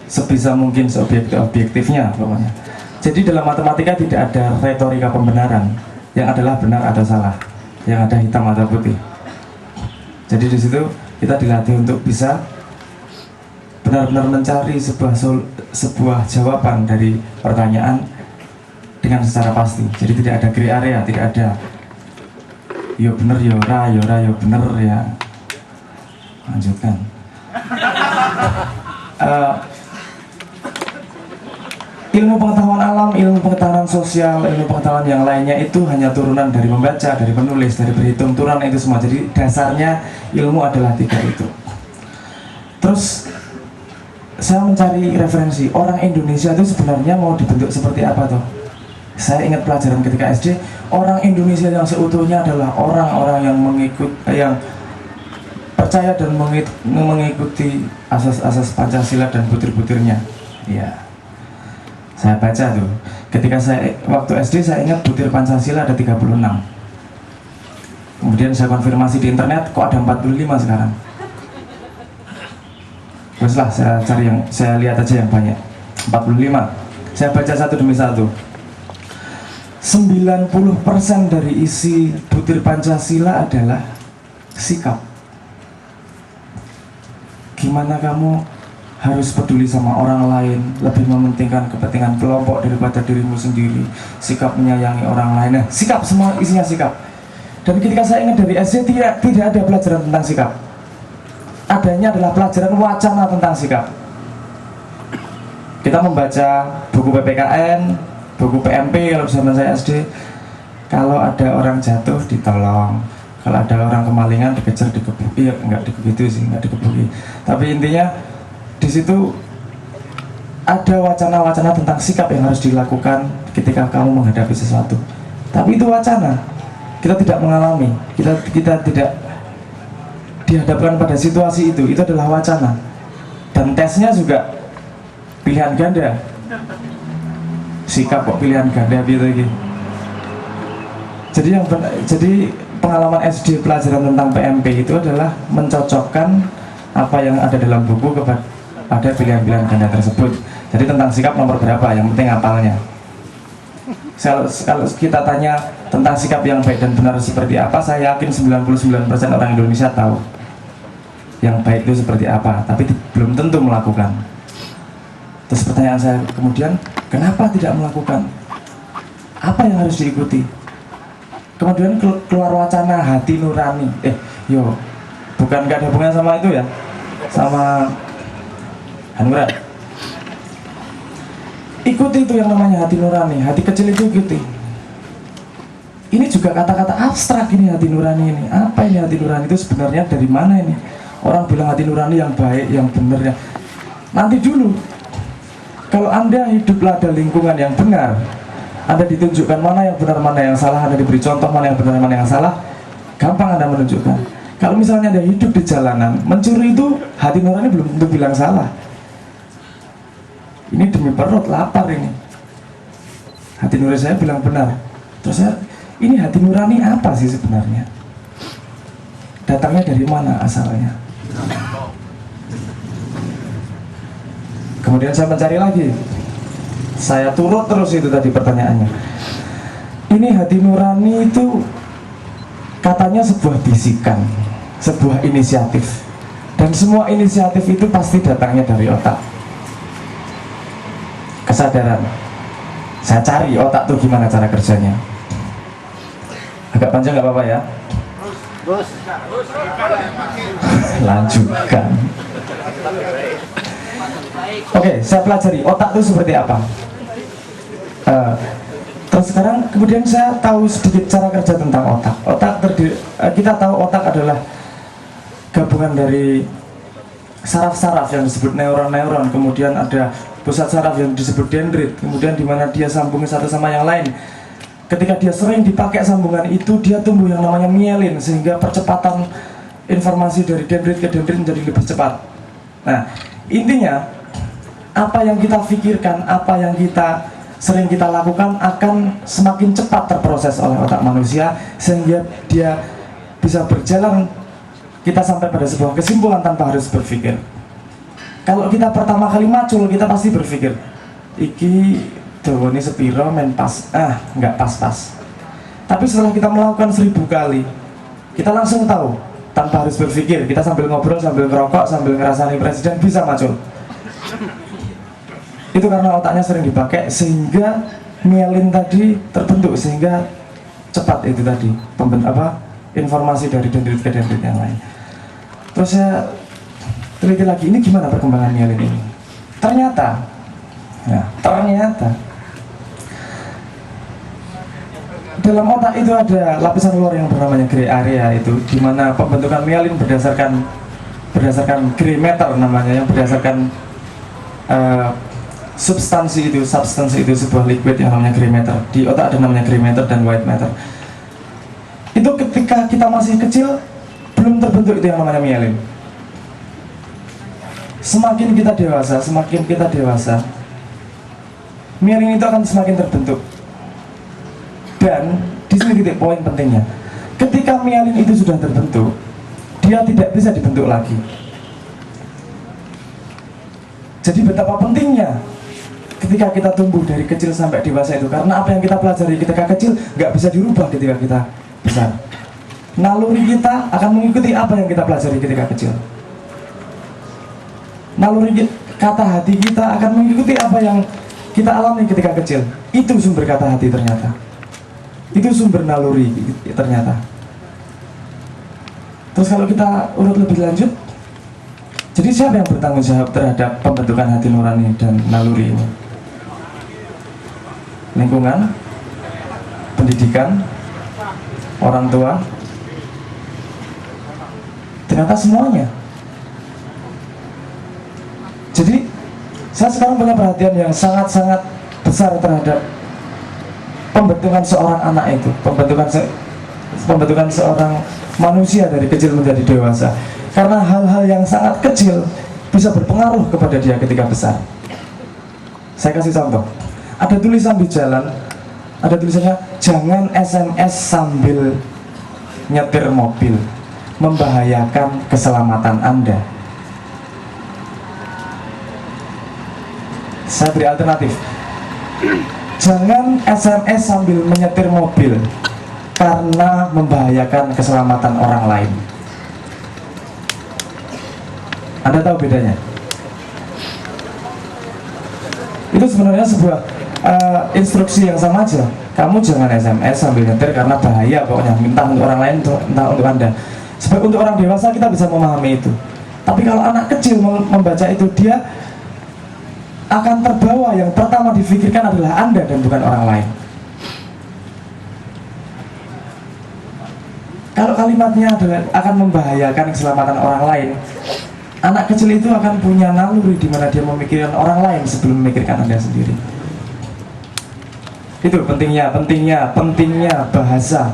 sebisa mungkin seobjektifnya pokoknya. Jadi dalam matematika tidak ada retorika pembenaran yang adalah benar atau salah, yang ada hitam atau putih. Jadi di situ kita dilatih untuk bisa benar-benar mencari sebuah jawaban dari pertanyaan dengan secara pasti. Jadi tidak ada gray area, tidak ada yo bener yo ora yo bener ya. Lanjutkan. Ilmu pengetahuan alam, ilmu pengetahuan sosial, ilmu pengetahuan yang lainnya itu hanya turunan dari membaca, dari menulis, dari berhitung, turunan itu semua. Jadi dasarnya ilmu adalah 3 itu. Terus saya mencari referensi orang Indonesia itu sebenarnya mau dibentuk seperti apa tuh? Saya ingat pelajaran ketika SD, orang Indonesia yang seutuhnya adalah orang-orang yang percaya dan mengikuti asas-asas Pancasila dan butir-butirnya. Ya. Saya baca tuh, ketika saya waktu SD saya ingat butir Pancasila ada 36. Kemudian saya konfirmasi di internet, kok ada 45 sekarang. Terus lah saya lihat aja yang banyak. 45. Saya baca satu demi satu. 90% dari isi butir Pancasila adalah sikap. Gimana kamu harus peduli sama orang lain, lebih mementingkan kepentingan kelompok daripada dirimu sendiri, sikap menyayangi orang lain. Nah, sikap, semua isinya sikap. Dan ketika saya ingat dari SD tidak ada pelajaran tentang sikap. Adanya adalah pelajaran wacana tentang sikap. Kita membaca buku PPKN, buku PMP kalau zaman saya SD. Kalau ada orang jatuh ditolong, kalau ada orang kemalingan dikejar, dikebuki. Ya enggak dikebuki sih, enggak dikebuki. Tapi intinya di situ ada wacana-wacana tentang sikap yang harus dilakukan ketika kamu menghadapi sesuatu. Tapi itu wacana, kita tidak mengalami, kita tidak dihadapkan pada situasi itu adalah wacana. Dan tesnya juga pilihan ganda. Sikap kok pilihan ganda gitu. Jadi pengalaman SD pelajaran tentang PMP itu adalah mencocokkan apa yang ada dalam buku pada pilihan-pilihan ganda tersebut. Jadi tentang sikap nomor berapa, yang penting apalnya. Kalau kita tanya tentang sikap yang baik dan benar seperti apa, saya yakin 99% orang Indonesia tahu yang baik itu seperti apa, tapi belum tentu melakukan. Terus pertanyaan saya kemudian, kenapa tidak melakukan? Apa yang harus diikuti? Kemudian keluar wacana hati nurani. Bukan gak ada hubungan sama itu ya, sama Hanura. Ikuti itu yang namanya hati nurani, hati kecil itu ikuti. Ini juga kata-kata abstrak ini, hati nurani ini. Apa ini hati nurani itu sebenarnya, dari mana ini? Orang bilang hati nurani yang baik, yang benar ya. Nanti dulu, kalau Anda hiduplah ada lingkungan yang benar, Anda ditunjukkan mana yang benar, mana yang salah, Anda diberi contoh mana yang benar, mana yang salah, gampang Anda menunjukkan. Kalau misalnya Anda hidup di jalanan, mencuri itu hati nurani belum tentu bilang salah. Ini demi perut, lapar ini. Hati nurani saya bilang benar. Terus ini hati nurani apa sih sebenarnya? Datangnya dari mana asalnya? Kemudian saya mencari lagi. Saya turut terus itu tadi pertanyaannya. Ini hati nurani itu katanya sebuah bisikan, sebuah inisiatif. Dan semua inisiatif itu pasti datangnya dari otak. Kesadaran. Saya cari otak tuh gimana cara kerjanya. Agak panjang nggak apa-apa ya? Lanjutkan. Oke, saya pelajari otak itu seperti apa. Terus sekarang kemudian saya tahu sedikit cara kerja tentang otak. Kita tahu otak adalah gabungan dari saraf-saraf yang disebut neuron-neuron, kemudian ada pusat saraf yang disebut dendrit, kemudian di mana dia sambungin satu sama yang lain. Ketika dia sering dipakai sambungan itu, dia tumbuh yang namanya mielin, sehingga percepatan informasi dari dendrit ke dendrit menjadi lebih cepat. Nah, intinya apa yang kita pikirkan, apa yang sering kita lakukan akan semakin cepat terproses oleh otak manusia, sehingga dia bisa berjalan, kita sampai pada sebuah kesimpulan tanpa harus berpikir. Kalau kita pertama kali macul, kita pasti berpikir, iki dawane sepiro men pas, nggak pas-pas. Tapi setelah kita melakukan 1000 kali, kita langsung tahu, tanpa harus berpikir, kita sambil ngobrol, sambil ngerokok, sambil ngerasani presiden, bisa macul. Itu karena otaknya sering dipakai, sehingga myelin tadi terbentuk, sehingga cepat itu tadi informasi dari dendrit ke dendrit yang lain. Terus saya teliti lagi, ini gimana perkembangan myelin ini? Ternyata dalam otak itu ada lapisan luar yang bernamanya gray area, itu dimana pembentukan myelin berdasarkan gray matter namanya, yang berdasarkan substansi itu sebuah liquid yang namanya gray matter. Di otak ada namanya gray matter dan white matter. Itu ketika kita masih kecil belum terbentuk itu yang namanya myelin. Semakin kita dewasa, myelin itu akan semakin terbentuk. Dan di sini titik poin pentingnya. Ketika myelin itu sudah terbentuk, dia tidak bisa dibentuk lagi. Jadi betapa pentingnya ketika kita tumbuh dari kecil sampai dewasa itu, karena apa yang kita pelajari ketika kecil nggak bisa dirubah ketika kita besar. Naluri kita akan mengikuti apa yang kita pelajari ketika kecil. Kata hati kita akan mengikuti apa yang kita alami ketika kecil. Itu sumber kata hati ternyata. Itu sumber naluri ternyata. Terus kalau kita urut lebih lanjut, jadi siapa yang bertanggung jawab terhadap pembentukan hati nurani dan naluri ini? Lingkungan, pendidikan, orang tua, ternyata semuanya. Jadi saya sekarang punya perhatian yang sangat-sangat besar terhadap pembentukan seorang anak itu, pembentukan seorang manusia dari kecil menjadi dewasa. Karena hal-hal yang sangat kecil bisa berpengaruh kepada dia ketika besar. Saya kasih contoh. Ada tulisan di jalan, ada tulisannya, jangan SMS sambil nyetir mobil, membahayakan keselamatan Anda. Saya beri alternatif. Jangan SMS sambil menyetir mobil karena membahayakan keselamatan orang lain. Anda tahu bedanya? Itu sebenarnya sebuah instruksi yang sama aja. Kamu jangan SMS sambil nyetir karena bahaya, pokoknya entah untuk orang lain, entah untuk Anda. Sebab untuk orang dewasa kita bisa memahami itu. Tapi kalau anak kecil membaca itu, dia akan terbawa, yang pertama difikirkan adalah Anda dan bukan orang lain. Kalau kalimatnya adalah akan membahayakan keselamatan orang lain, anak kecil itu akan punya naluri di mana dia memikirkan orang lain sebelum memikirkan Anda sendiri. Itu pentingnya bahasa